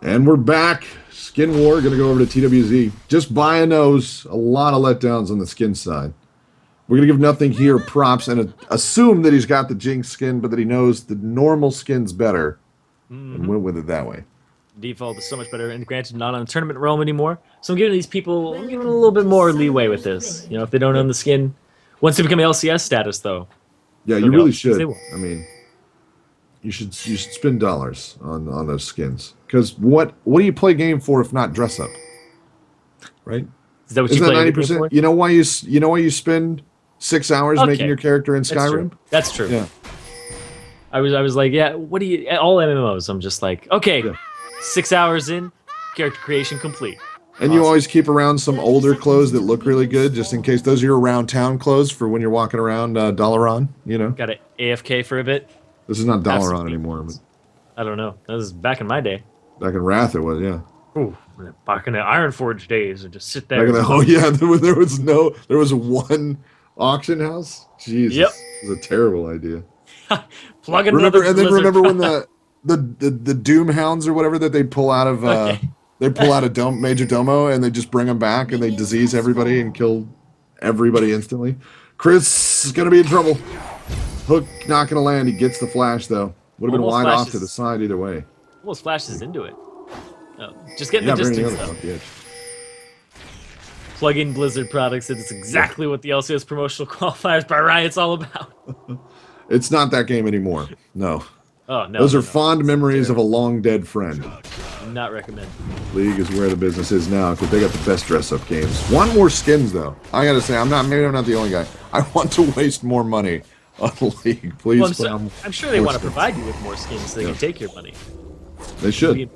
And we're back. Skin War, gonna go over to TWZ. Just buy a nose. A lot of letdowns on the skin side. We're gonna give nothing here props and assume that he's got the Jinx skin, but that he knows the normal skin's better, and went with it that way. Default is so much better, and granted, not on a tournament realm anymore. So I'm giving these people, a little bit more leeway with this. You know, if they don't own the skin, once they become LCS status, though. Yeah, you really should. I mean, you should spend dollars on those skins, because what do you play game for if not dress up, right? Is that what Isn't you that play 90%? for? You know why you spend 6 hours making your character in Skyrim? That's true. Yeah. I was like, yeah. What do you? All MMOs. I'm just like, okay, 6 hours in, character creation complete. And you always keep around some older clothes that look really good, just in case. Those are your around town clothes for when you're walking around Dalaran, you know? Got to AFK for a bit. This is not Dalaran anymore. But I don't know. That was back in my day. back in Wrath it was, yeah. Ooh, back in the Ironforge days, and just sit there. Back in the, oh yeah, there was one auction house? Jesus. Yep. It was a terrible idea. Plug Remember, another and then Blizzard remember when the Doom Hounds or whatever that they pull out of they pull out a Major Domo and they just bring them back and they disease everybody and kill everybody instantly. Chris is gonna be in trouble. Hook not gonna land. He gets the flash though. Would have been wide off to the side either way. Almost flashes into it. Oh, just getting the distance though. Plug in Blizzard products. It's exactly what the LCS promotional qualifiers by Riot's all about. It's not that game anymore. No. Oh no. Those are fond memories of a long dead friend. Not recommend. League is where the business is now because they got the best dress-up games. Want more skins though? I gotta say, maybe I'm not the only guy. I want to waste more money on League. Please. Well, I'm sure they want to provide you with more skins so they can take your money. They should.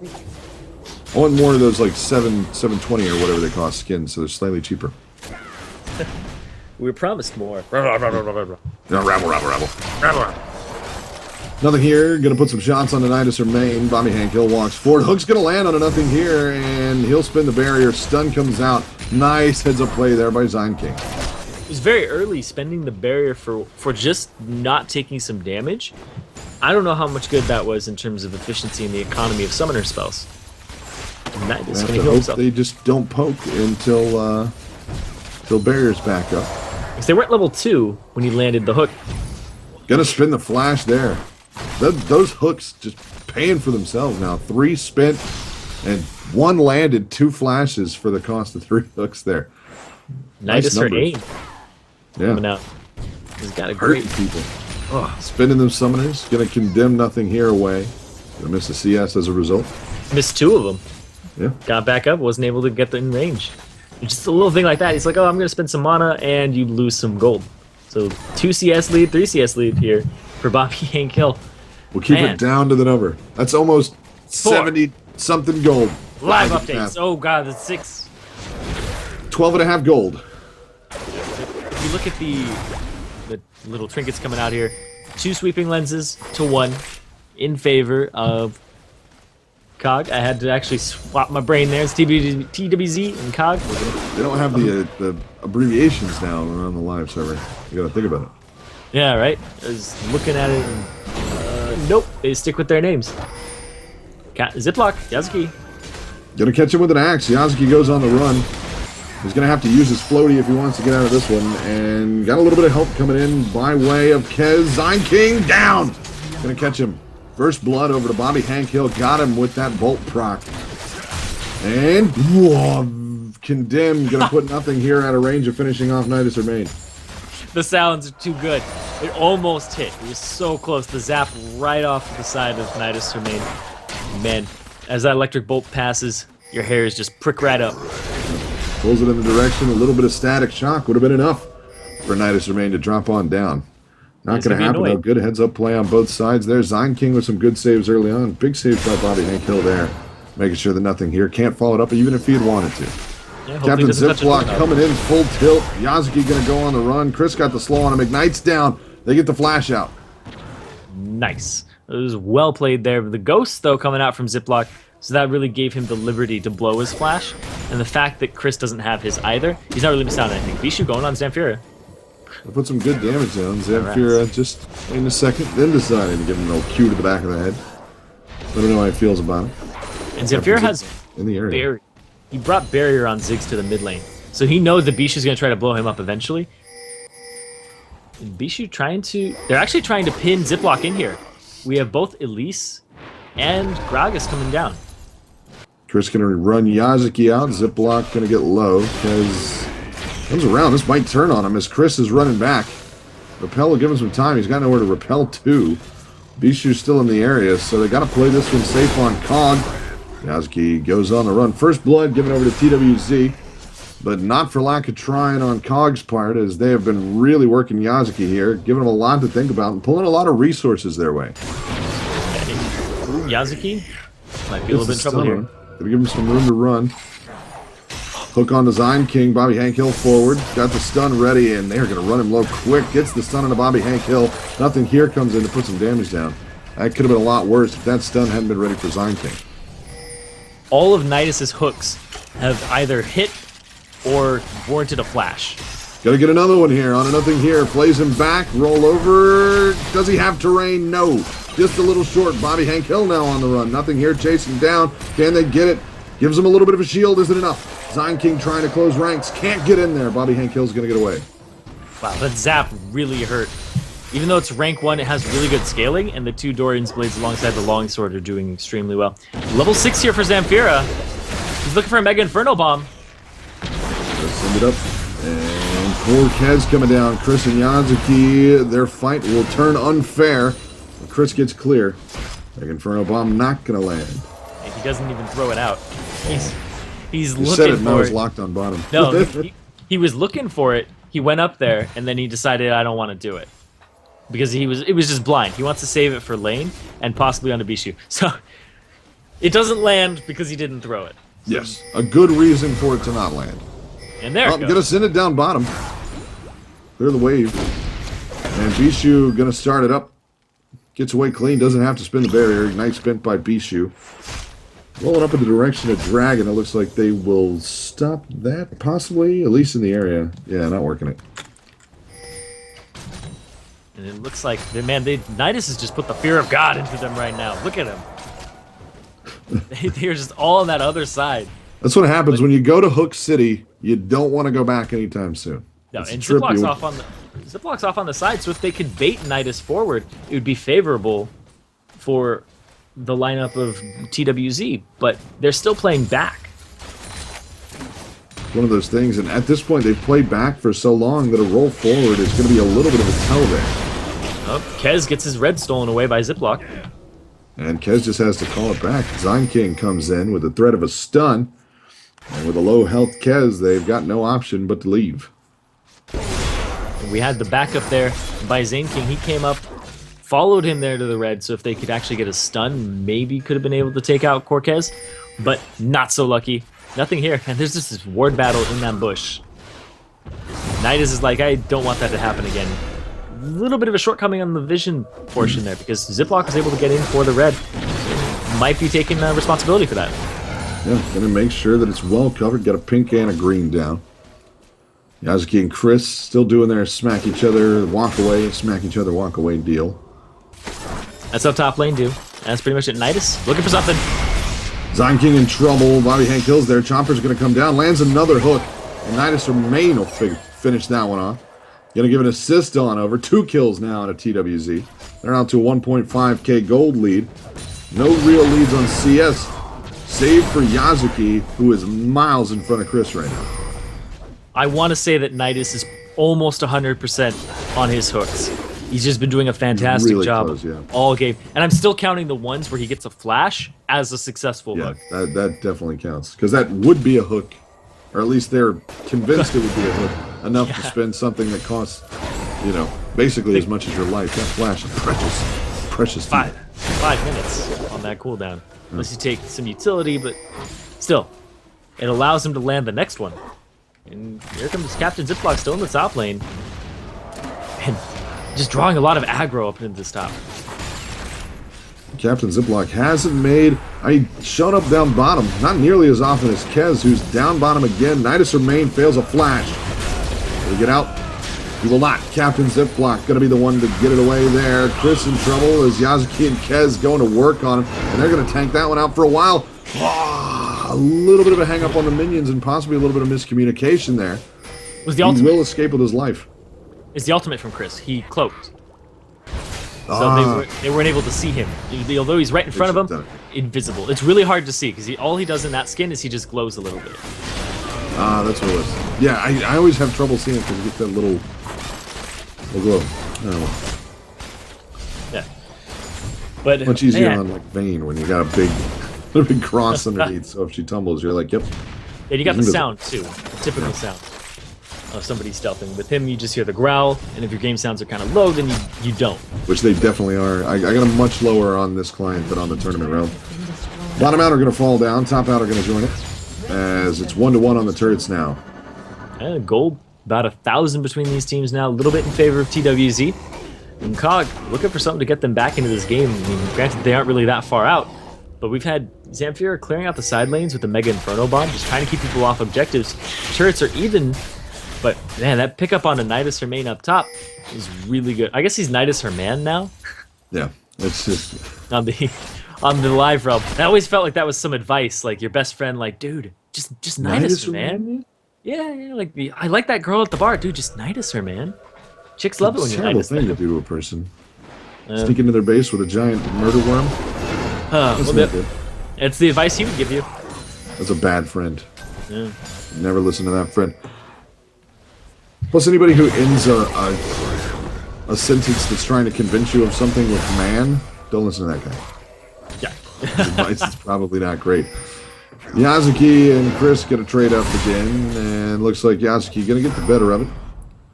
I want more of those like 720 or whatever they cost skins, so they're slightly cheaper. We were promised more. Rabble. Nothing here. Gonna put some shots on the Nidus or main. Bobby Hankill walks forward. Hook's gonna land on a nothing here, and he'll spin the barrier. Stun comes out. Nice heads up play there by King. It was very early spending the barrier for just not taking some damage. I don't know how much good that was in terms of efficiency and the economy of summoner spells. Nidus gonna heal himself. They just don't poke until barriers back up. Because they weren't level 2 when he landed the hook. Gonna spin the flash there. Those hooks just paying for themselves now. 3 spent and 1 landed. 2 flashes for the cost of 3 hooks there. Nidus for aim. Yeah. Out. He's got a great people. Oh, spinning them summoners. Gonna condemn nothing here away. Gonna miss a CS as a result. Missed 2 of them. Yeah. Got back up, wasn't able to get in range. Just a little thing like that. He's like, oh, I'm going to spend some mana, and you lose some gold. So 2 CS lead, 3 CS lead here for Bobby Hankill. We'll keep it down to the number. That's almost 70-something gold. Live updates. Oh, God, that's 6. 12.5 gold. If you look at the little trinkets coming out here, 2 sweeping lenses to 1 in favor of COG. I had to actually swap my brain there. It's TWZ and COG. They don't have the abbreviations now around the live server. You gotta think about it. Yeah, right? I was looking at it and nope, they stick with their names. Ziploc, Yasuki. Gonna catch him with an axe. Yasuki goes on the run. He's gonna have to use his floaty if he wants to get out of this one. And got a little bit of help coming in by way of Kez. King down! Gonna catch him. First blood over to Bobby Hankill. Got him with that bolt proc. And whoa, condemned. Gonna put nothing here out of range of finishing off Nidus or main. The sounds are too good. It almost hit. It was so close. The zap right off the side of Nidus or main. Man, as that electric bolt passes, your hairs just prick right up. Pulls it in the direction. A little bit of static shock would have been enough for Nidus or main to drop on down. Not going to happen, though. Good heads-up play on both sides there. King with some good saves early on. Big save by Bobby Hankill there. Making sure that nothing here can't follow it up, even if he had wanted to. Yeah, Captain Ziploc coming in full tilt. Yasuki going to go on the run. Chris got the slow on him. Ignite's down. They get the flash out. Nice. It was well played there. The ghost, though, coming out from Ziploc, so that really gave him the liberty to blow his flash. And the fact that Chris doesn't have his either, he's not really missing out on anything. Vishu going on Zamfira. I put some good damage down. Zamfira just in a second, then decided to give him an old cue to the back of the head. Let him know how he feels about it. And Zamfira has in the area. barrier. He brought barrier on Ziggs to the mid lane. So he knows that Bishu's going to try to blow him up eventually. And Bishu trying to... They're actually trying to pin Ziploc in here. We have both Elise and Gragas coming down. Chris going to run Yazaki out. Ziploc going to get low because comes around. This might turn on him as Chris is running back. Repel will give him some time. He's got nowhere to repel to. Bishu's still in the area, so they got to play this one safe on Cog. Yazaki goes on the run. First blood given over to TWZ, but not for lack of trying on Cog's part, as they have been really working Yazaki here, giving him a lot to think about and pulling a lot of resources their way. Ooh, Yazaki might be a little bit in trouble here. Gonna give him some room to run. Hook on the Zion King. Bobby Hank Hill forward. Got the stun ready, and they're going to run him low quick. Gets the stun on the Bobby Hank Hill. Nothing here comes in to put some damage down. That could have been a lot worse if that stun hadn't been ready for Zion King. All of Nidus's hooks have either hit or warranted a flash. Got to get another one here. On a nothing here. Plays him back. Roll over. Does he have terrain? No. Just a little short. Bobby Hank Hill now on the run. Nothing here. Chasing down. Can they get it? Gives him a little bit of a shield. Is it enough? Zion King trying to close ranks. Can't get in there. Bobby Hank Hill's going to get away. Wow, that zap really hurt. Even though it's rank 1, it has really good scaling, and the two Dorian's Blades alongside the Longsword are doing extremely well. Level 6 here for Zamfira. He's looking for a Mega Inferno Bomb. Let's send it up. And poor Kez coming down. Chris and Yazaki, their fight will turn unfair. Chris gets clear. Mega Inferno Bomb not going to land. And he doesn't even throw it out. He's You looking said it, now for it's it. locked on bottom. No, he was looking for it. He went up there, and then he decided, I don't want to do it. Because it was just blind. He wants to save it for lane, and possibly onto Bishu. So, it doesn't land because he didn't throw it. Yes, a good reason for it to not land. And there it I'm goes. going to send it down bottom. Clear the wave. And Bishu going to start it up. Gets away clean, doesn't have to spin the barrier. Ignite spent by Bishu. Rolling up in the direction of Dragon, it looks like they will stop that, possibly, at least in the area. Yeah, not working it. And it looks like, Nidus has just put the fear of God into them right now. Look at him. They're just all on that other side. That's what happens when you go to Hook City. You don't want to go back anytime soon. No, It's a and trip Ziploc's you- off on the side, so if they could bait Nidus forward, it would be favorable for the lineup of TWZ, but they're still playing back. One of those things, and at this point, they've played back for so long that a roll forward is going to be a little bit of a tell there. Oh, Kez gets his red stolen away by Ziploc. And Kez just has to call it back. Zion King comes in with the threat of a stun. And with a low health Kez, they've got no option but to leave. And we had the backup there by Zane King. He came up, followed him there to the red, so if they could actually get a stun, maybe could have been able to take out Cortez, but not so lucky. Nothing here, and there's just this ward battle in that bush. Nidus is like, I don't want that to happen again. A little bit of a shortcoming on the vision portion there, because Ziploc was able to get in for the red. Might be taking responsibility for that. Yeah, going to make sure that it's well covered. Got a pink and a green down. Yazaki and Chris still doing their smack each other, walk away, smack each other, walk away deal. That's how top lane do. That's pretty much it. Nidus looking for something. Zion King in trouble. Bobby Hank Hill's there. Chomper's going to come down. Lands another hook. And Nidus or Main will finish that one off. Going to give an assist on over. 2 kills now on a TWZ. They're out to a 1.5k gold lead. No real leads on CS. Save for Yazaki, who is miles in front of Chris right now. I want to say that Nidus is almost 100% on his hooks. He's just been doing a fantastic Really job close, yeah. all game. And I'm still counting the ones where he gets a flash as a successful Yeah, hook. that definitely counts. Because that would be a hook. Or at least they're convinced it would be a hook. Enough to spend something that costs, basically as much as your life. That flash is precious to you. 5 minutes on that cooldown. Unless you take some utility, but still. It allows him to land the next one. And here comes Captain Ziploc still in the top lane. And just drawing a lot of aggro up into this top. Captain Ziploc hasn't made... shown up down bottom. Not nearly as often as Kez, who's down bottom again. Nidus or Main fails a flash. Will he get out? He will not. Captain Ziploc going to be the one to get it away there. Chris in trouble as Yazaki and Kez going to work on him. And they're going to tank that one out for a while. A little bit of a hang up on the minions and possibly a little bit of miscommunication there. It was the He ultimate. will escape with his life. It's the ultimate from Chris. He cloaked. So they weren't able to see him. Although he's right in front of them, invisible. It's really hard to see because all he does in that skin is he just glows a little bit. That's what it was. Yeah, I always have trouble seeing it because you get that little glow. Oh, Yeah. But much easier man. on like Vayne when you got a big cross underneath. So if she tumbles, you're like, yep. And you got the Invisible. sound too, typical sound of somebody stealthing. With him, you just hear the growl, and if your game sounds are kind of low, then you don't. Which they definitely are. I got them much lower on this client than on the tournament realm. Bottom out are going to fall down. Top out are going to join it. As it's 1-1 on the turrets now. Gold, about 1,000 between these teams now, a little bit in favor of TWZ. And COG looking for something to get them back into this game. I mean, granted, they aren't really that far out, but we've had Zamfira clearing out the side lanes with the Mega Inferno Bomb, just trying to keep people off objectives. Turrets are even, but man, that pickup on a Nidus Hermain up top is really good. I guess he's Nidus Herman now Yeah, it's just... on the live realm. I always felt like that was some advice, like your best friend, like, dude, just Nidus her, man. Yeah, like I like that girl at the bar, dude. Just Nidus her, man. Chicks love it when It's a you're terrible Nidus thing to them. do to a person. Sneak into their base with a giant murder worm. That's Well, not good. it's the advice he would give you. That's a bad friend. Yeah. Never listen to that friend. Plus, anybody who ends a sentence that's trying to convince you of something with man, don't listen to that guy. Yeah. His advice is probably not great. Yazuki and Chris get a trade up again, and looks like Yazuki gonna get the better of it.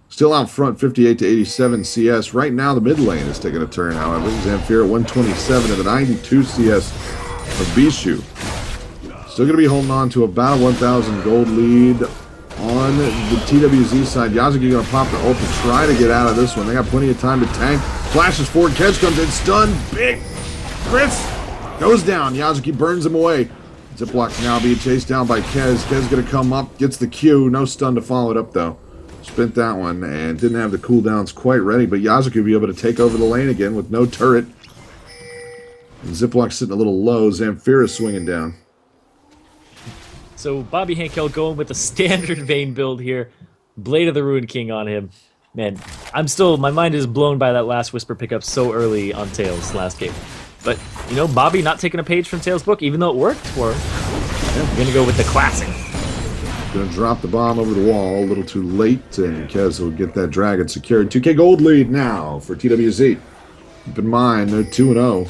Still out front, 58 to 87 CS. Right now, the mid lane is taking a turn, however. Zamfira at 127 to the 92 CS of Bishu. Still gonna be holding on to about a 1,000 gold lead on the TWZ side. Yazuki gonna pop the ult to try to get out of this one. They got plenty of time to tank. Flashes forward, Kez comes in, stun, big. Chris goes down. Yazuki burns him away. Ziploc now being chased down by Kez. Kez gonna come up, gets the Q. No stun to follow it up though. Spent that one and didn't have the cooldowns quite ready, but Yazuki will be able to take over the lane again with no turret. And Ziploc sitting a little low. Zamfira swinging down. So Bobby Hankel going with the standard Vayne build here. Blade of the Ruined King on him. Man, my mind is blown by that last Whisper pickup so early on Tails last game. But, you know, Bobby not taking a page from Tails' book, even though it worked for him. Yeah, we're going to go with the classic. Gonna drop the bomb over the wall a little too late, and Kez will get that dragon secured. 2K gold lead now for TWZ. Keep in mind, they're 2-0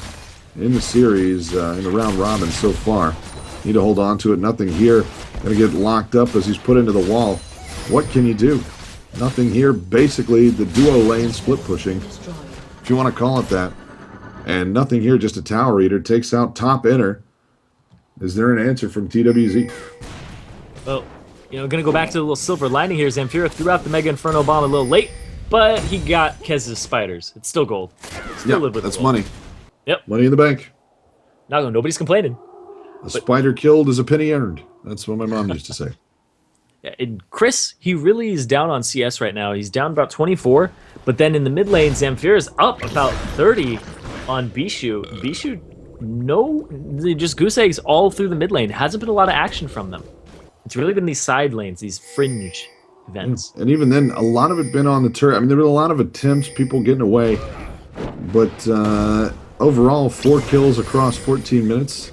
in the series, in the round robin so far. Need to hold on to it. Nothing here. Gonna get locked up as he's put into the wall. What can you do? Nothing here. Basically, the duo lane split pushing, if you want to call it that. And nothing here, just a tower eater. Takes out top inner. Is there an answer from TWZ? Well, you know, going to go back to the little silver lining here. Zamfira threw out the Mega Inferno Bomb a little late, but he got Kez's spiders. It's still gold. Still live with that's the gold. money. Yep. Money in the bank. Nobody's complaining. A spider killed is a penny earned. That's what my mom used to say. Yeah, and Chris, he really is down on CS right now. He's down about 24, but then in the mid lane, Zamfira's up about 30 on Bishu. Bishu, just goose eggs all through the mid lane. Hasn't been a lot of action from them. It's really been these side lanes, these fringe events. And even then, a lot of it been on the turret. I mean, there were a lot of attempts, people getting away. But overall, 4 kills across 14 minutes.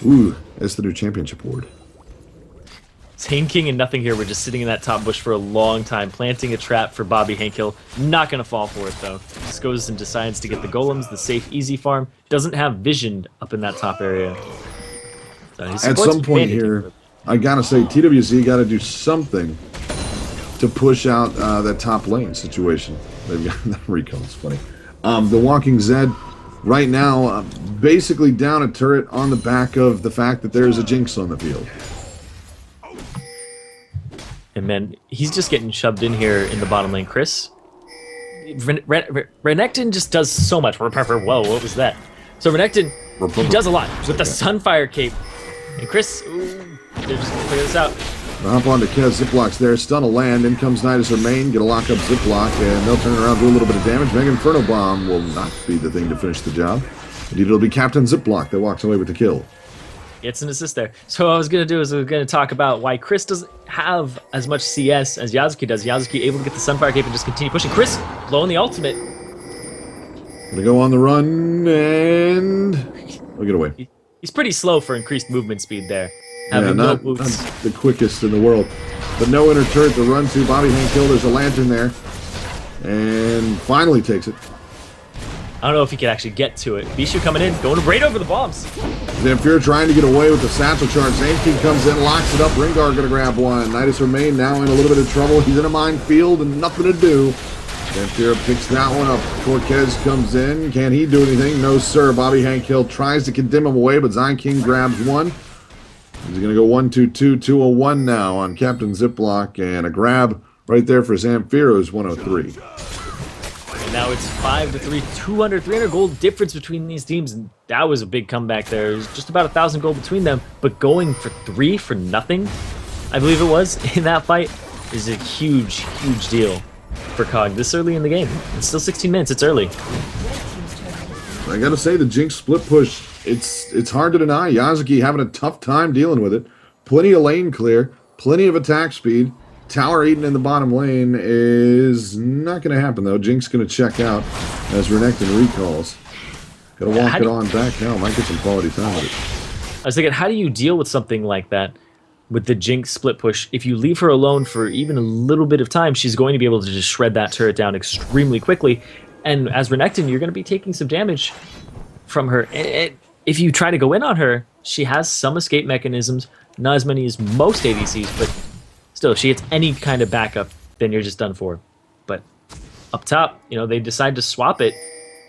Ooh, that's the new championship award. Zane King and nothing here. We're just sitting in that top bush for a long time, planting a trap for Bobby Hankill. Not going to fall for it, though. Just goes and decides to get the golems, the safe, easy farm. Doesn't have vision up in that top area. So he At supports some point Bandit here, King. I gotta say, TWZ got to do something to push out that top lane situation. They've got that recall. It's funny. The Walking Zed right now, basically down a turret on the back of the fact that there's a Jinx on the field. And man, he's just getting shoved in here in the bottom lane. Chris, Renekton just does so much. Whoa, what was that? So Renekton, he does a lot with the Sunfire cape. And Chris, they're just gonna figure this out. Hop on to Kez. Ziplock's there. Stun a land. In comes Nidus Hermain. Get a lock up Ziplock, and they'll turn around, do a little bit of damage. Mega Inferno Bomb will not be the thing to finish the job. Indeed, it'll be Captain Ziplock that walks away with the kill. Gets an assist there. So what I was going to do is I was going to talk about why Chris doesn't have as much CS as Yazuki does. Yazuki able to get the Sunfire Cape and just continue pushing. Chris blowing the ultimate. Gonna go on the run, and we'll get away. He's pretty slow for increased movement speed there. Yeah, Having not no boots. the quickest in the world. But no inner turret to run to. Bobby Hankill, there's a lantern there. And finally takes it. I don't know if he could actually get to it. Bishu coming in, going right over the bombs. Zamfir trying to get away with the satchel charge. Zanking comes in, locks it up. Rengar gonna grab one. Nidus Remain now in a little bit of trouble. He's in a minefield and nothing to do. Zamfir picks that one up. Cortez comes in. Can he do anything? No, sir. Bobby Hankill tries to condemn him away, but Zion King grabs one. He's gonna go 1-2-2, 2-0-1 now on Captain Ziploc, and a grab right there for Zamfir, who's 103. And now it's 5-3, 200, 300 gold difference between these teams. And that was a big comeback there. It was just about 1,000 gold between them, but going for 3 for nothing, I believe it was, in that fight, is a huge, huge deal for COG this early in the game. It's still 16 minutes, it's early. I gotta say, the Jinx split push, it's hard to deny. Yazuki having a tough time dealing with it. Plenty of lane clear, plenty of attack speed. Tower eaten in the bottom lane is not going to happen, though. Jinx going to check out as Renekton recalls. Got to walk it on back now. Might get some quality time with it. I was thinking, how do you deal with something like that with the Jinx split push? If you leave her alone for even a little bit of time, she's going to be able to just shred that turret down extremely quickly. And as Renekton, you're going to be taking some damage from her. If you try to go in on her, she has some escape mechanisms, not as many as most ADCs, but still, if she gets any kind of backup, then you're just done for. But up top, they decide to swap it.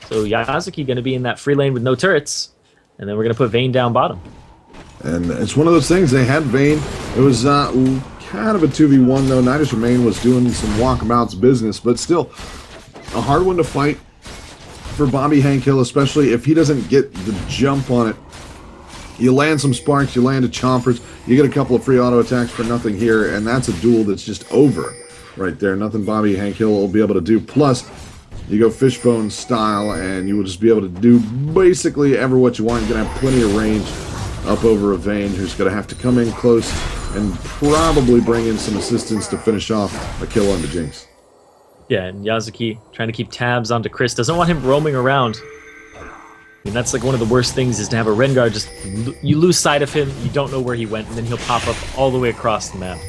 So Yazuki going to be in that free lane with no turrets, and then we're going to put Vayne down bottom. And it's one of those things. They had Vayne. It was kind of a 2v1, though. Nidus Remain was doing some walkabouts business, but still a hard one to fight for Bobby Hankill, especially if he doesn't get the jump on it. You land some sparks, you land a chompers, you get a couple of free auto attacks for nothing here, and that's a duel that's just over right there. Nothing Bobby Hankill will be able to do. Plus, you go Fishbone style, and you will just be able to do basically ever what you want. You're going to have plenty of range up over a Vayne, who's going to have to come in close and probably bring in some assistance to finish off a kill on the Jinx. Yeah, and Yazuki trying to keep tabs onto Chris. Doesn't want him roaming around. I mean, that's like one of the worst things, is to have a Rengar just, you lose sight of him, you don't know where he went, and then he'll pop up all the way across the map.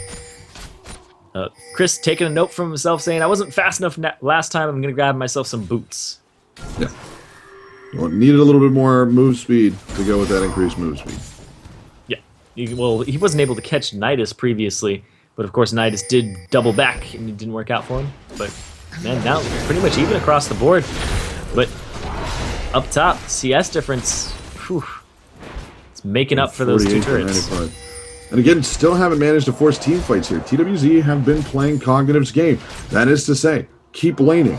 Chris taking a note from himself saying, I wasn't fast enough last time, I'm going to grab myself some boots. Yeah. Well, needed a little bit more move speed to go with that increased move speed. Yeah. Well, he wasn't able to catch Nidus previously, but of course Nidus did double back, and it didn't work out for him. But, man, now pretty much even across the board. But up top, CS difference, whew, it's making up for those 2 turrets. 95. And again, still haven't managed to force team fights here. TWZ have been playing Cognitive's game. That is to say, keep laning.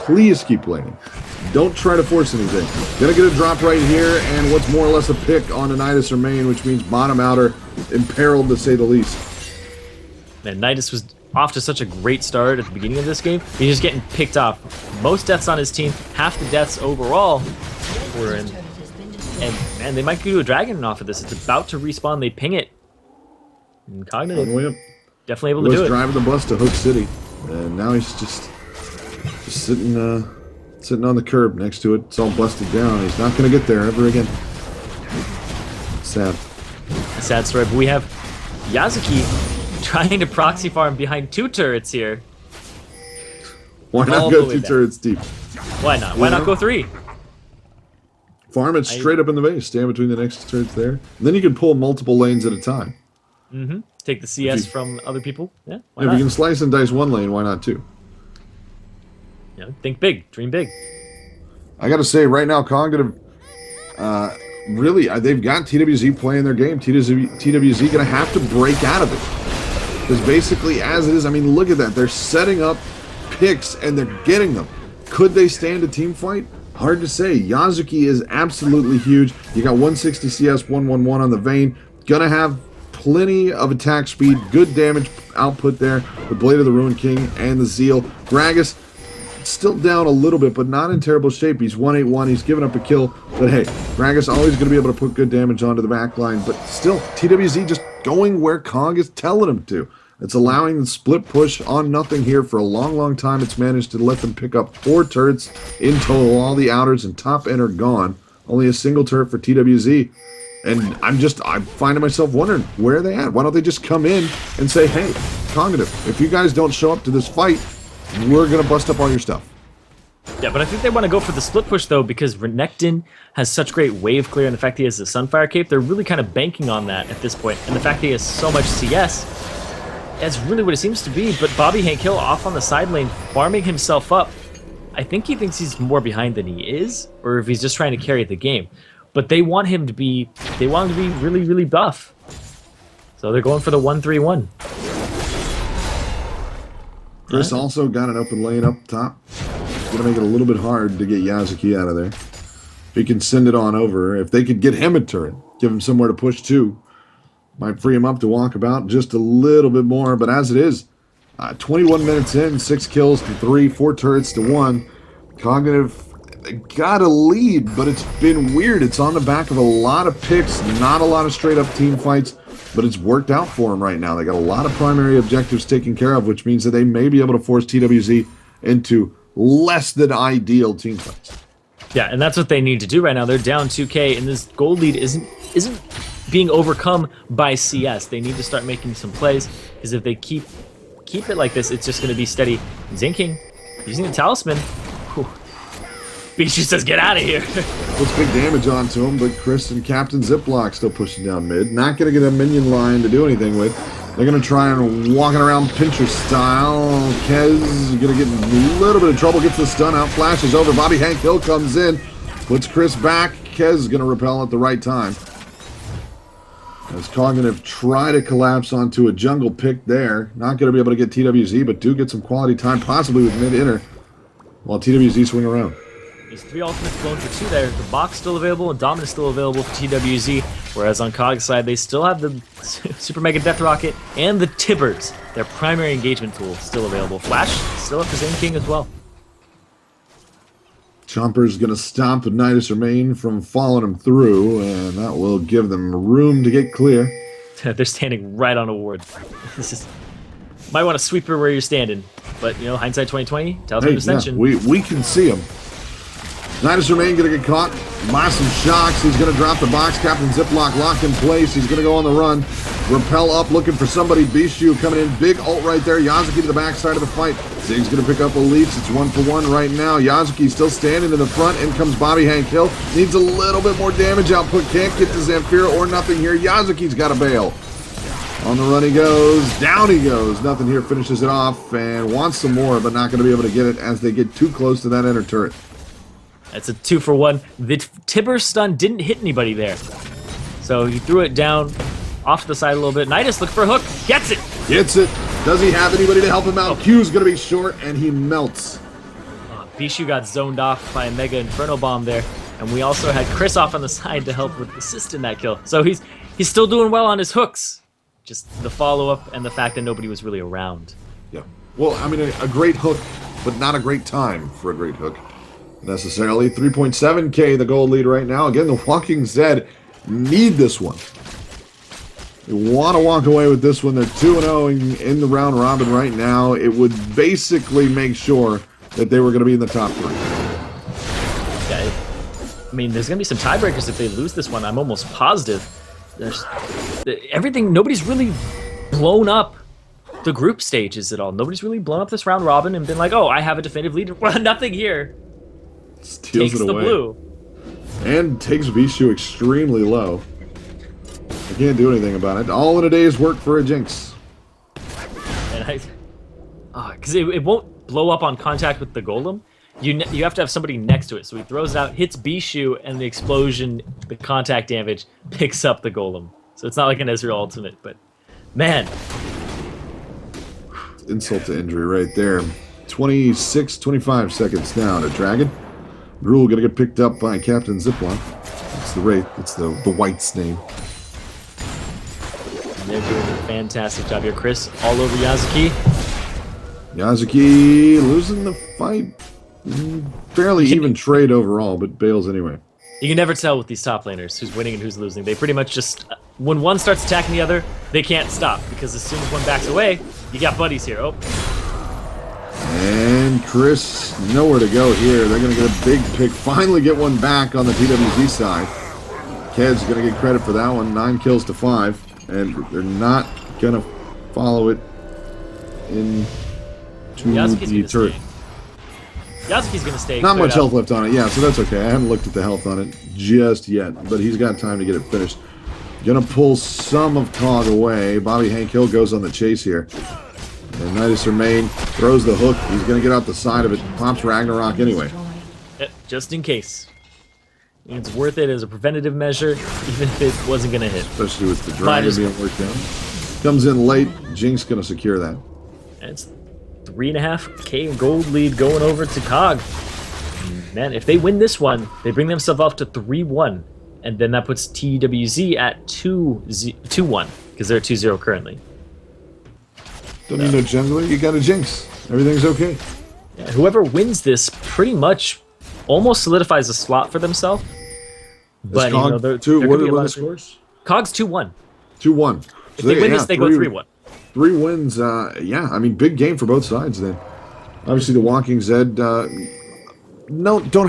Please keep laning. Don't try to force anything. Gonna get a drop right here, and what's more or less a pick on a Nidus Remain, which means bottom outer imperiled to say the least. Man, Nidus was off to such a great start at the beginning of this game. He's just getting picked off. Most deaths on his team, half the deaths overall were in. And man, they might do a dragon off of this. It's about to respawn. They ping it. And Cognitive definitely able to do it. He was driving the bus to Hook City, and now he's just sitting on the curb next to it. It's all busted down. He's not going to get there ever again. Sad. A sad story. But we have Yazuki trying to proxy farm behind 2 turrets here. Why not go 2 turrets deep? Why not? Why not go 3? Farm it straight up in the base. Stand between the next turrets there. And then you can pull multiple lanes at a time. Mm-hmm. Take the CS from other people. Yeah, why if not? you can slice and dice one lane, why not 2? Think big. Dream big. I got to say, right now, Cognitive, really, they've got TWZ playing their game. TWZ going to have to break out of it. Because basically, as it is, I mean, look at that. They're setting up picks, and they're getting them. Could they stand a team fight? Hard to say. Yazuki is absolutely huge. You got 160 CS, 111 on the Vayne. Going to have plenty of attack speed, good damage output there. The Blade of the Ruined King and the Zeal. Gragas still down a little bit, but not in terrible shape. He's 181. He's given up a kill But hey, Gragas always going to be able to put good damage onto the back line, but still, TWZ just going where Kong is telling him to. It's allowing the split push on nothing here for a long, long time. It's managed to let them pick up 4 turrets in total. All the outers and top end are gone. Only a single turret for TWZ. And I'm finding myself wondering, where are they at? Why don't they just come in and say, hey, Cognitive, if you guys don't show up to this fight, we're going to bust up all your stuff. Yeah, but I think they want to go for the split push, though, because Renekton has such great wave clear, and the fact he has the Sunfire Cape, they're really kind of banking on that at this point. And the fact that he has so much CS, that's really what it seems to be. But Bobby Hank Hill off on the side lane, farming himself up. I think he thinks he's more behind than he is, or if he's just trying to carry the game. But they want him to be, really, really buff. So they're going for the 1-3-1. Chris also got an open lane up top. Going to make it a little bit hard to get Yazuki out of there. If he can send it on over, if they could get him a turret, give him somewhere to push to, might free him up to walk about just a little bit more. But as it is, 21 minutes in, 6 kills to 3, 4 turrets to 1. Cognitive got a lead, but it's been weird. It's on the back of a lot of picks, not a lot of straight-up team fights, but it's worked out for them right now. They got a lot of primary objectives taken care of, which means that they may be able to force TWZ into less than ideal team fights. Yeah, and that's what they need to do right now. They're down 2K, and this gold lead isn't being overcome by CS. They need to start making some plays, because if they keep it like this, it's just going to be steady. Zinking, using the talisman. Whew. Bijou says, get out of here. Puts big damage onto him, but Chris and Captain Ziploc still pushing down mid. Not going to get a minion line to do anything with. They're going to try and walking around pincher style. Kez is going to get in a little bit of trouble, gets the stun out, flashes over. Bobby Hank Hill comes in, puts Chris back. Kez is going to repel at the right time. As Cognitive try to collapse onto a jungle pick there. Not going to be able to get TWZ, but do get some quality time, possibly with mid-inner, while TWZ swing around. There's 3 ultimates blown for 2 there. The box still available, and Dominus still available for TWZ. Whereas on COG's side, they still have the Super Mega Death Rocket and the Tibbers, their primary engagement tool, still available. Flash still up for Zane King as well. Chomper's going to stop the Nidus Remain from following him through, and that will give them room to get clear. They're standing right on a ward. This is might want to sweep her where you're standing, but you know, hindsight 2020 tells me ascension. Yeah, we can see him. Nidus Remain going to get caught by some shocks. He's going to drop the box. Captain Ziploc locked in place. He's going to go on the run. Repel up, looking for somebody. Bijou coming in. Big ult right there. Yazuki to the backside of the fight. Zig's going to pick up a leech. It's 1-for-1 right now. Yazuki still standing in the front. In comes Bobby Hank Hill. Needs a little bit more damage output. Can't get to Zamfira or nothing here. Yazuki's got a bail. On the run he goes. Down he goes. Nothing here. Finishes it off and wants some more, but not going to be able to get it as they get too close to that inner turret. That's a 2-for-1. The Tibber stun didn't hit anybody there. So he threw it down off to the side a little bit. Nidus look for a hook. Gets it. Gets it. Does he have anybody to help him out? Q's going to be short, and he melts. Bijou got zoned off by a Mega Inferno Bomb there. And we also had Chris off on the side to help with assist in that kill. So he's still doing well on his hooks. Just the follow-up and the fact that nobody was really around. Yeah. Well, I mean, a great hook, but not a great time for a great hook. Necessarily. 3.7K the gold lead right now. Again, the Walking Zed need this one. They want to walk away with this one. They're 2-0 in the round robin right now. It would basically make sure that they were going to be in the top 3. Yeah, I mean, there's going to be some tiebreakers if they lose this one. I'm almost positive. There's everything. Nobody's really blown up the group stages at all. Nobody's really blown up this round robin and been like, oh, I have a definitive lead. Well, nothing here. Steals Takes it the away. blue. And takes Bijou extremely low. I can't do anything about it. All in a day's work for a Jinx. And because it won't blow up on contact with the golem. You have to have somebody next to it. So he throws it out, hits Bijou, and the explosion, the contact damage, picks up the golem. So it's not like an Ezreal ultimate, but man. Insult to injury right there. 25 seconds now to Dragon. Rule gonna get picked up by Captain Ziploc. It's the Wraith. It's the White's name. And they're doing a fantastic job here. Chris all over Yazuki. Yazuki losing the fight. Fairly even trade overall, but bails anyway. You can never tell with these top laners who's winning and who's losing. They pretty much just, when one starts attacking the other, they can't stop because as soon as one backs away, you got buddies here. Oh, And Chris, nowhere to go here. They're going to get a big pick. Finally get one back on the TWZ side. Ked's going to get credit for that one. 9 kills to 5. And they're not going to follow it into Yasuki's the gonna turret. stay. Yasuki's gonna stay. Not clear much it out. health left on it. Yeah, so that's okay. I haven't looked at the health on it just yet. But he's got time to get it finished. Going to pull some of Cog away. Bobby Hank Hill goes on the chase here. And Nidus Remain throws the hook. He's going to get out the side of it. Pops Ragnarok anyway. Just in case. It's worth it as a preventative measure, even if it wasn't gonna hit. Especially with the Might dragon as being worked out. Comes in late. Jinx going to secure that. And it's 3.5k gold lead going over to Cog. Man, if they win this one, they bring themselves up to 3-1. And then that puts TWZ at 2-1, because they're 2-0 currently. Don't need no jungler. You got a Jinx. Everything's okay. Yeah, whoever wins this pretty much almost solidifies a slot for themselves. But you know, there what could are be a the lot of scores? Cog's 2-1. 2-1. If they win this, they go 3-1. 3 wins. Yeah, I mean, big game for both sides then. Obviously, the Walking Zed don't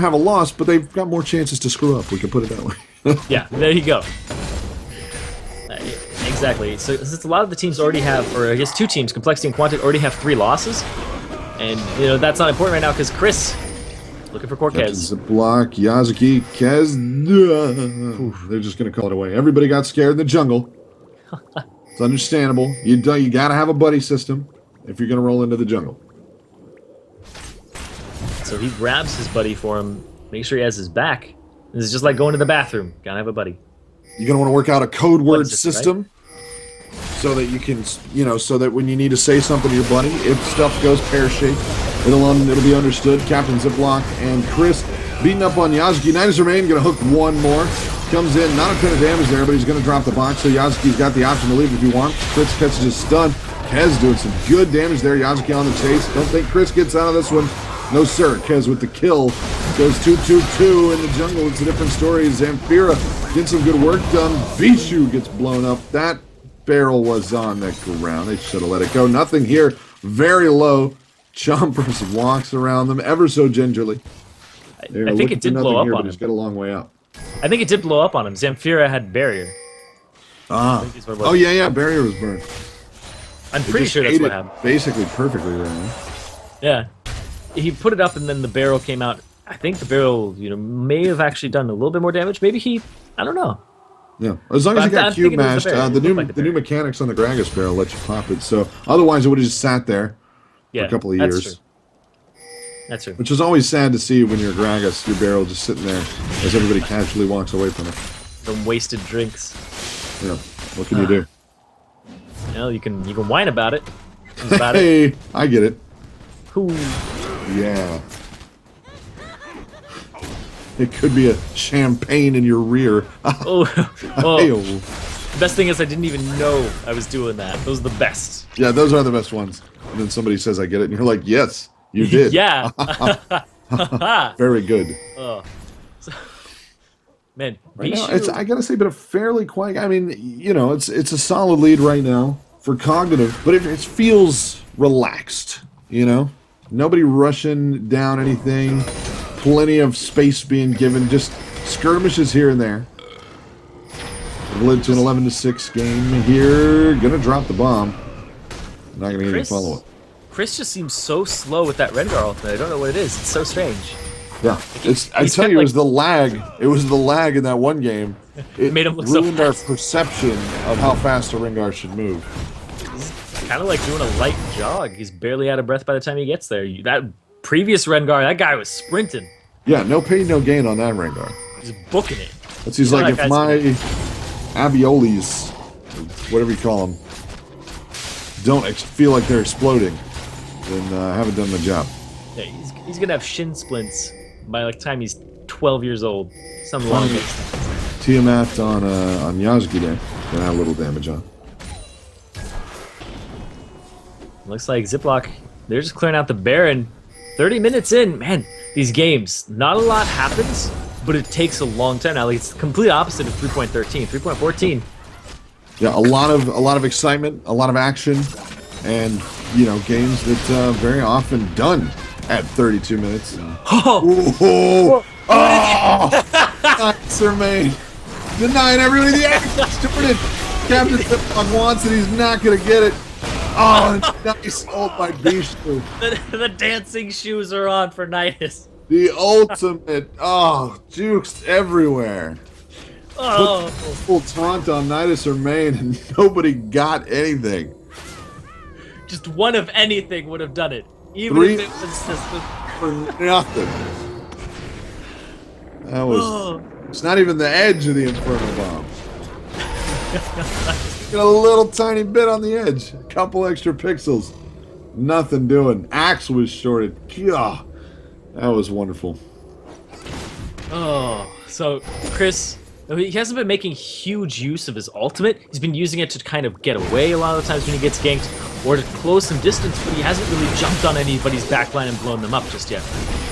have a loss, but they've got more chances to screw up. We can put it that way. Yeah, there you go. Exactly. So since a lot of the teams already have, or I guess 2 teams, Complexity and Quantic, already have 3 losses, and you know that's not important right now because Chris looking for Cortez. Block, Yazuki, Kez. They're just going to call it away. Everybody got scared in the jungle. It's understandable. You got to have a buddy system if you're going to roll into the jungle. So he grabs his buddy for him, make sure he has his back. This is just like going to the bathroom. Gotta have a buddy. You're going to want to work out a code word system, system so that you can, so that when you need to say something to your buddy, if stuff goes pear-shaped, it'll be understood. Captain Ziploc and Chris beating up on Yasuki. Nidus Remain going to hook one more. Comes in, not a ton of damage there, but he's going to drop the box, so Yasuki's got the option to leave if he wants. Chris catches a stun. Kez doing some good damage there. Yasuki on the chase. Don't think Chris gets out of this one. No, sir. Kez with the kill. Goes 2-2-2 in the jungle. It's a different story. Zamfira gets some good work done. Vishu gets blown up. That barrel was on the ground. They should have let it go. Nothing here. Very low. Chompers walks around them ever so gingerly. I think it did blow up on him. He's got a long way out. I think it did blow up on him. Zamfira had barrier. Ah. think is what it was. Oh, yeah. Barrier was burned. I'm They pretty just sure that's ate what it happened. basically perfectly right now. Yeah. He put it up and then the barrel came out. I think the barrel, may have actually done a little bit more damage. Maybe I don't know. Yeah, as long as you But I'm got cube thinking it was mashed, the barrel. the It new looked like the the new mechanics on the Gragas barrel let you pop it. So otherwise, it would have just sat there Yeah, for a couple of that's years, True. That's true. which is always sad to see when you're Gragas, your barrel just sitting there as everybody casually walks away from it. Some wasted drinks. Yeah, what can you do? You can whine about it. That's about it. Hey, I get it. Who? Yeah, it could be a champagne in your rear. Oh, Hey-o. the best thing is I didn't even know I was doing that. Those are the best. Yeah, those are the best ones. And then somebody says, "I get it," and you're like, "Yes, you did." Yeah. Very good. Oh. Man, Right now, Vishu- I gotta say, but a fairly quiet. I mean, it's a solid lead right now for Cognitive, but it feels relaxed. Nobody rushing down anything. Plenty of space being given. Just skirmishes here and there. It led to an 11-6 game here. Gonna drop the bomb. Not gonna get any Chris- follow up. Chris just seems so slow with that Rengar ultimate. I don't know what it is. It's so strange. Yeah, I he's tell got, you, it like- was the lag. It was the lag in that one game. It made him look so ruined our fast. perception of how fast a Rengar should move. Kind of like doing a light jog. He's barely out of breath by the time he gets there. That previous Rengar, that guy was sprinting. Yeah, no pain, no gain on that Rengar. He's booking it. That's he's You know like, that if guy's my Abiolis, whatever you call them, don't feel like they're exploding, then I haven't done my job. Yeah, he's gonna have shin splints by the time he's 12 years old. Some long Tiamat on Yasuki there, gonna have a little damage on. Looks like Ziploc, they're just clearing out the Baron. 30 minutes in, man, these games, not a lot happens, but it takes a long time now. Like, it's the complete opposite of 3.13. 3.14. Yeah, a lot of excitement, a lot of action, and you know, games that very often done at 32 minutes. Oh, Sir Main denying everybody the access to it. Captain Ziploc wants it, he's not gonna get it. Oh, nice ult by Bishu. the dancing shoes are on for Nidus. The ultimate, jukes everywhere. Oh, Full taunt on Nidus or Main, and nobody got anything. just one of anything would have done it, even Three- if it was system. For nothing. That was. Oh. It's not even the edge of the Inferno Bomb. Got a little tiny bit on the edge. A couple extra pixels. Nothing doing. Axe was shorted. Gah. That was wonderful. Oh, so Chris, he hasn't been making huge use of his ultimate. He's been using it to kind of get away a lot of the times when he gets ganked, or to close some distance, but he hasn't really jumped on anybody's backline and blown them up just yet.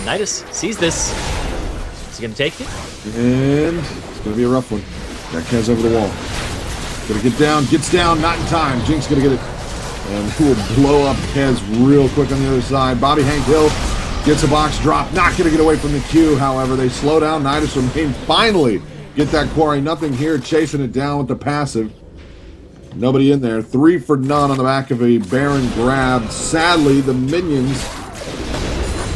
Nidus sees this. Is he gonna take it? And it's going to be a rough one. Got Kez over the wall. Gonna get down, gets down, not in time. Jinx gonna get it. And he will blow up Kez real quick on the other side. Bobby Hank Hill gets a box drop. Not gonna get away from the Q, however. They slow down. Nidus remain finally get that quarry. Nothing here, chasing it down with the passive. Nobody in there. 3 for none on the back of a Baron grab. Sadly, the minions,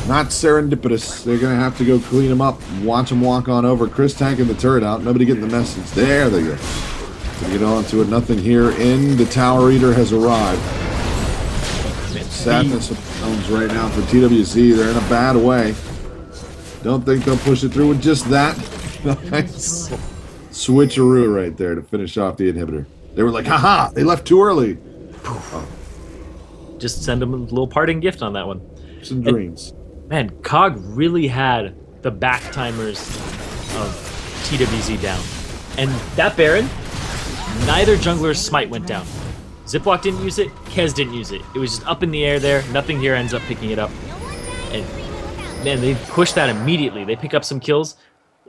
not serendipitous. They're going to have to go clean them up. Watch them walk on over. Chris tanking the turret out. Nobody getting the message. There they go. Gonna get on to it. Nothing here in. The Tower Eater has arrived. Sadness of tones right now for TWZ. They're in a bad way. Don't think they'll push it through with just that. Nice switcheroo right there to finish off the inhibitor. They were like, haha, they left too early. Just send him a little parting gift on that one. Some dreams. Man, COG really had the back timers of TWZ down. And that Baron, neither jungler's smite went down. Ziploc didn't use it, Kez didn't use it. It was just up in the air there, nothing here ends up picking it up. And man, they pushed that immediately. They pick up some kills.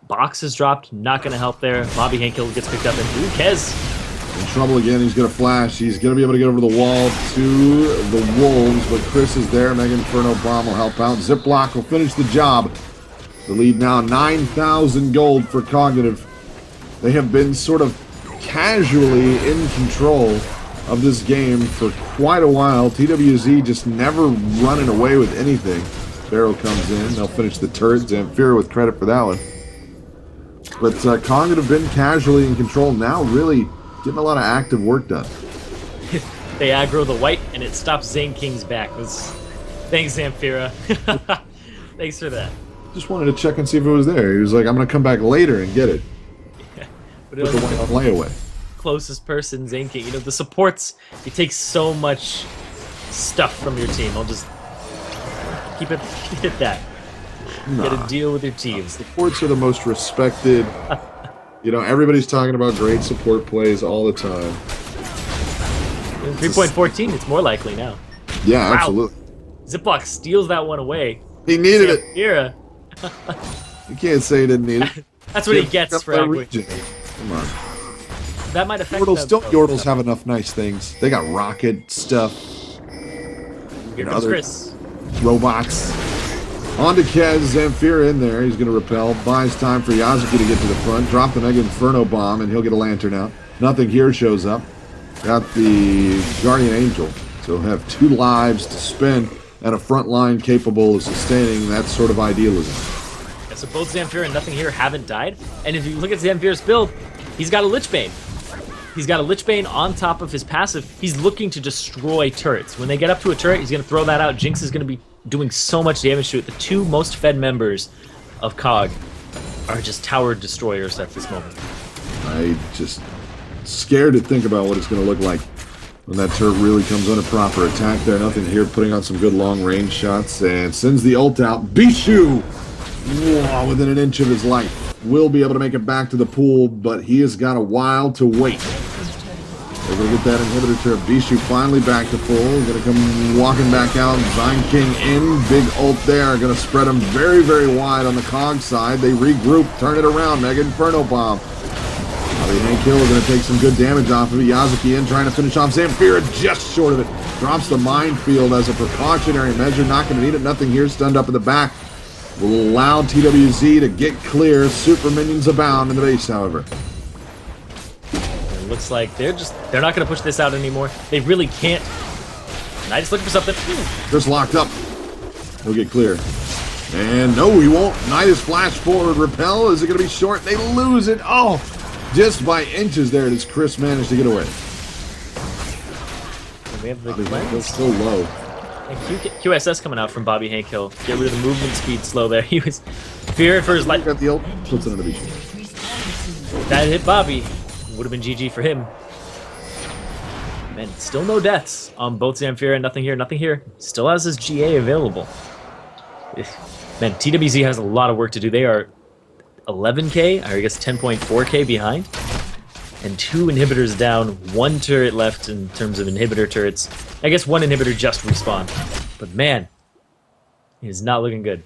Box is dropped, not gonna help there. Bobby Hankill gets picked up, and ooh, Kez. In trouble again. He's going to flash. He's going to be able to get over the wall to the Wolves, but Chris is there. Mega Inferno Bomb will help out. Ziploc will finish the job. The lead now 9,000 gold for Cognitive. They have been sort of casually in control of this game for quite a while. TWZ just never running away with anything. Barrow comes in. They'll finish the turret. Zamfira with credit for that one. But Cognitive been casually in control now, really getting a lot of active work done. They aggro the white, and it stops Zane King's back. Thanks, Zamfira. Thanks for that. Just wanted to check and see if it was there. He was like, I'm going to come back later and get it. But it Put the was one on layaway. closest person, Zane King. You know, the supports, it takes so much stuff from your team. I'll just keep it at that. Nah. Get a deal with your teams. Supports are the most respected. You know, everybody's talking about great support plays all the time. In 3.14, it's more likely now. Yeah, Wow. absolutely. Ziploc steals that one away. He needed it. Zamfira, You can't say he didn't need it. that's what he gets for that aggroing. region. Come on. That might affect Yordles, them, don't though. Yordles have enough nice things? They got rocket stuff, Here comes other- Chris. robots. On to Kez, Zamfira in there. He's going to repel. Buys time for Yazuki to get to the front. Drop the Mega Inferno Bomb, and he'll get a lantern out. Nothing here shows up. Got the Guardian Angel. So he'll have 2 lives to spend and a front line capable of sustaining that sort of idealism. Yeah, so both Zamfira and Nothing Here haven't died. And if you look at Zamfira's build, he's got a Lich Bane. He's got a Lich Bane on top of his passive. He's looking to destroy turrets. When they get up to a turret, he's going to throw that out. Jinx is going to be doing so much damage to it. The 2 most fed members of COG are just tower destroyers at this moment. I just scared to think about what it's going to look like when that turret really comes under proper attack there. Nothing here, putting on some good long range shots and sends the ult out. Bishu, whoa, within an inch of his life, will be able to make it back to the pool, but he has got a while to wait. They're gonna get that inhibitor turret. Bishu finally back to full. Gonna come walking back out. Zine King in. Big ult there. Gonna spread them very, very wide on the Cog side. They regroup, turn it around. Mega Inferno Bomb. Hank Hill is going to take some good damage off of it. Yazuki in trying to finish off Zamfira, just short of it. Drops the minefield as a precautionary measure. Not going to need it. Nothing here. Stunned up in the back. Will allow TWZ to get clear. Super minions abound in the base, however. It looks like they're not going to push this out anymore. They really can't. Knight's looking for something. Just locked up. He'll get clear. And no, he won't. Knight is flashed forward. Repel. Is it going to be short? They lose it. Oh! Just by inches there does Chris manage to get away. And we have the He's so low. And QSS coming out from Bobby Hankhill. Get rid of the movement speed slow there. He was fearing for his life. Got the ult. Puts it on the beach. That hit Bobby. Would have been GG for him. Man, still no deaths on both Zamfira and Nothing Here. Nothing Here still has his GA available. Man, TWZ has a lot of work to do. They are 11k, or I guess 10.4k behind, and 2 inhibitors down, 1 turret left in terms of inhibitor turrets. I guess 1 inhibitor just respawned, but man, it is not looking good.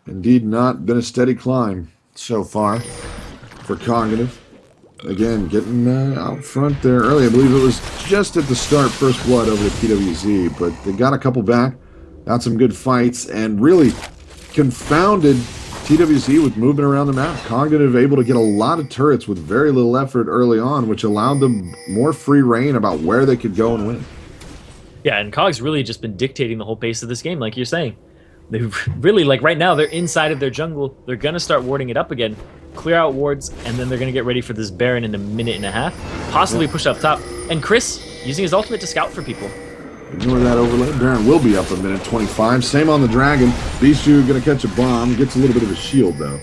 Indeed, not been a steady climb so far for Cognitive. Again, getting out front there early. I believe it was just at the start, first blood over to TWZ, but they got a couple back, got some good fights, and really confounded TWZ with movement around the map. Cognitive able to get a lot of turrets with very little effort early on, which allowed them more free reign about where they could go and win. Yeah, and Cog's really just been dictating the whole pace of this game, like you're saying. They really, like right now, they're inside of their jungle. They're going to start warding it up again, clear out wards, and then they're going to get ready for this Baron in a minute and a half. Possibly push up top. And Chris using his ultimate to scout for people. Ignore that overlay. Baron will be up a minute 25. Same on the Dragon. Bishu going to catch a bomb. Gets a little bit of a shield, though.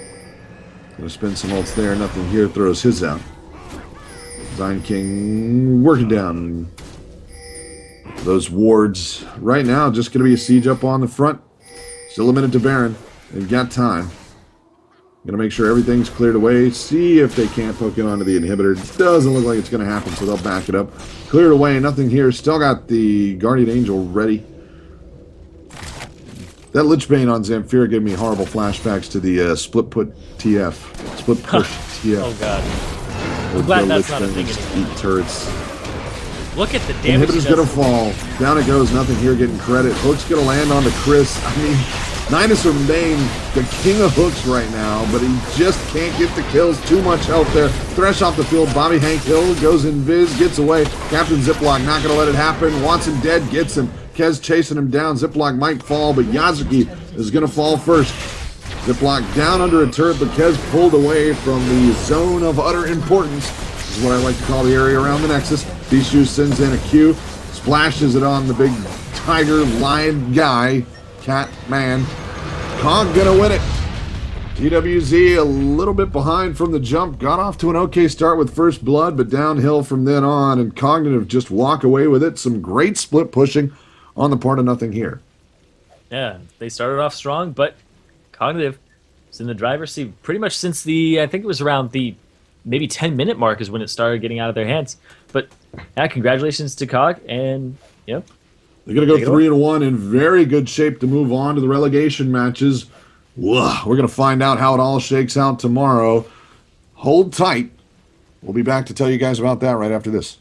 Going to spend some ults there. Nothing here. Throws his out. Zine King working down those wards. Right now, just going to be a siege up on the front. Still a minute to Baron. They've got time. Going to make sure everything's cleared away. See if they can't poke it onto the inhibitor. Doesn't look like it's going to happen, so they'll back it up. Cleared away. Nothing here. Still got the Guardian Angel ready. That Lich Bane on Zamfira gave me horrible flashbacks to the split put TF. Split push TF. Oh, God. I'm glad that's not a thing anymore. Eat turrets. Look at the damage. Inhibitor's going to fall. Down it goes. Nothing here getting credit. Hook's going to land onto Chris. I mean, Nidus remain the king of hooks right now, but he just can't get the kills. Too much health there. Thresh off the field. Bobby Hank Hill goes in Viz, gets away. Captain Ziploc not going to let it happen. Wants him dead, gets him. Kez chasing him down. Ziploc might fall, but Yazuki is going to fall first. Ziploc down under a turret, but Kez pulled away from the zone of utter importance. This is what I like to call the area around the Nexus. Bishu sends in a Q, splashes it on the big tiger lion guy. Cat man. Cog gonna win it. TWZ a little bit behind from the jump. Got off to an okay start with first blood, but downhill from then on, and Cognitive just walk away with it. Some great split pushing on the part of Nothing Here. Yeah, they started off strong, but Cognitive is in the driver's seat pretty much since I think it was around the maybe 10-minute mark is when it started getting out of their hands. But yeah, congratulations to Cog, and yep. They're going to go 3-1 in very good shape to move on to the relegation matches. We're going to find out how it all shakes out tomorrow. Hold tight. We'll be back to tell you guys about that right after this.